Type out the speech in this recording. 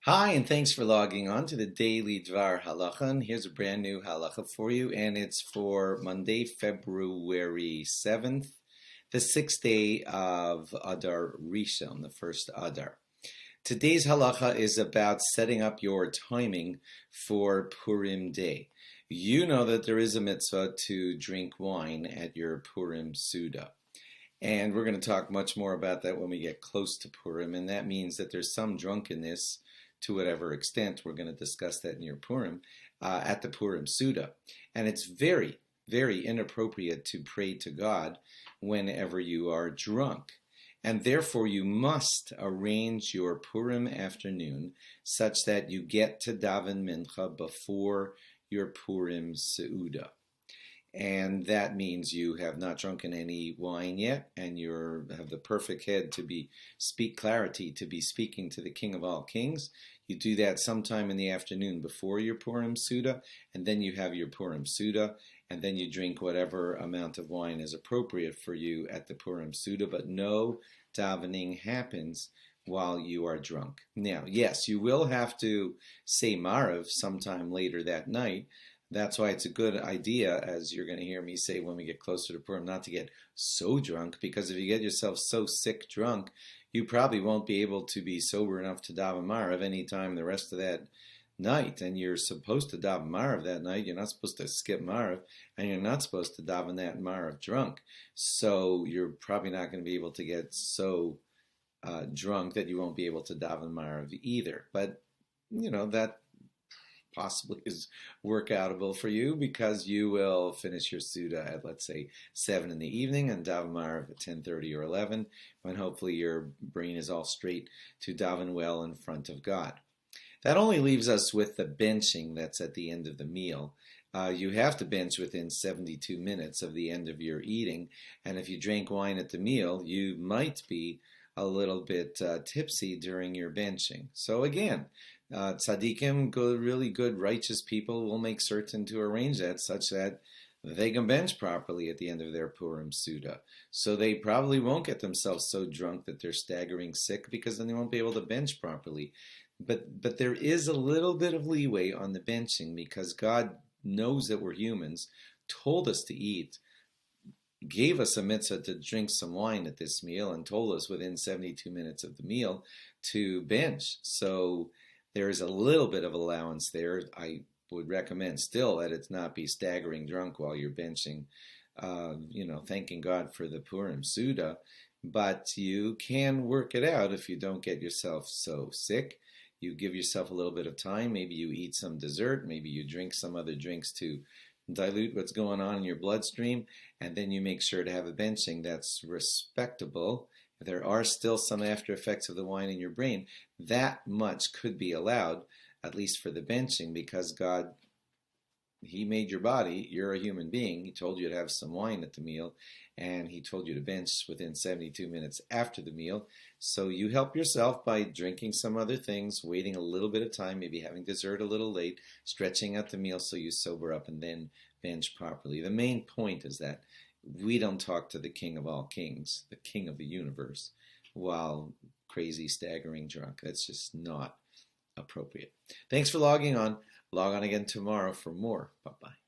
Hi, and thanks for logging on to the daily DVAR HALACHA. And here's a brand new HALACHA for you, and it's for Monday, February 7th, the 6th day of ADAR Rishon, the first ADAR. Today's HALACHA is about setting up your timing for Purim Day. You know that there is a mitzvah to drink wine at your Purim Seudah. And we're going to talk much more about that when we get close to Purim, and that means that there's some drunkenness to whatever extent. We're going to discuss that in your Purim, at the Purim Seudah. And it's very, very inappropriate to pray to God whenever you are drunk. And therefore you must arrange your Purim afternoon such that you get to daven mincha before your Purim Seudah. And that means you have not drunken any wine yet, and you have the perfect head to speak clarity, to be speaking to the King of all Kings. You do that sometime in the afternoon before your Purim Seudah, and then you have your Purim Seudah, and then you drink whatever amount of wine is appropriate for you at the Purim Seudah, but no davening happens while you are drunk. Now, yes, you will have to say Marav sometime later that night. That's why it's a good idea, as you're going to hear me say when we get closer to Purim, not to get so drunk, because if you get yourself so sick drunk, you probably won't be able to be sober enough to daven Marav any time the rest of that night. And you're supposed to daven Marav that night. You're not supposed to skip Marav, and you're not supposed to daven that Marav drunk. So you're probably not going to be able to get so drunk that you won't be able to daven Marav either. But, you know, that possibly is workoutable for you, because you will finish your Seudah at, let's say, 7 in the evening and daven Marav at 10:30 or 11, when hopefully your brain is all straight to daven well in front of God. That only leaves us with the benching that's at the end of the meal. You have to bench within 72 minutes of the end of your eating, and if you drank wine at the meal, you might be a little bit tipsy during your benching. So again, tzaddikim, really good, righteous people, will make certain to arrange that such that they can bench properly at the end of their Purim Seudah. So they probably won't get themselves so drunk that they're staggering sick, because then they won't be able to bench properly. But there is a little bit of leeway on the benching, because God knows that we're humans, told us to eat, gave us a mitzvah to drink some wine at this meal, and told us within 72 minutes of the meal to bench. So there is a little bit of allowance there. I would recommend still that it's not be staggering drunk while you're benching, thanking God for the Purim Seudah. But you can work it out if you don't get yourself so sick. You give yourself a little bit of time. Maybe you eat some dessert. Maybe you drink some other drinks to dilute what's going on in your bloodstream, and then you make sure to have a benching that's respectable. There are still some after effects of the wine in your brain. That much could be allowed, at least for the benching, because God, He made your body. You're a human being. He told you to have some wine at the meal, and He told you to bench within 72 minutes after the meal. So you help yourself by drinking some other things, waiting a little bit of time, maybe having dessert a little late, stretching out the meal so you sober up, and then bench properly. The main point is that we don't talk to the King of all Kings, the King of the universe, while crazy, staggering drunk. That's just not appropriate. Thanks for logging on. Log on again tomorrow for more. Bye-bye.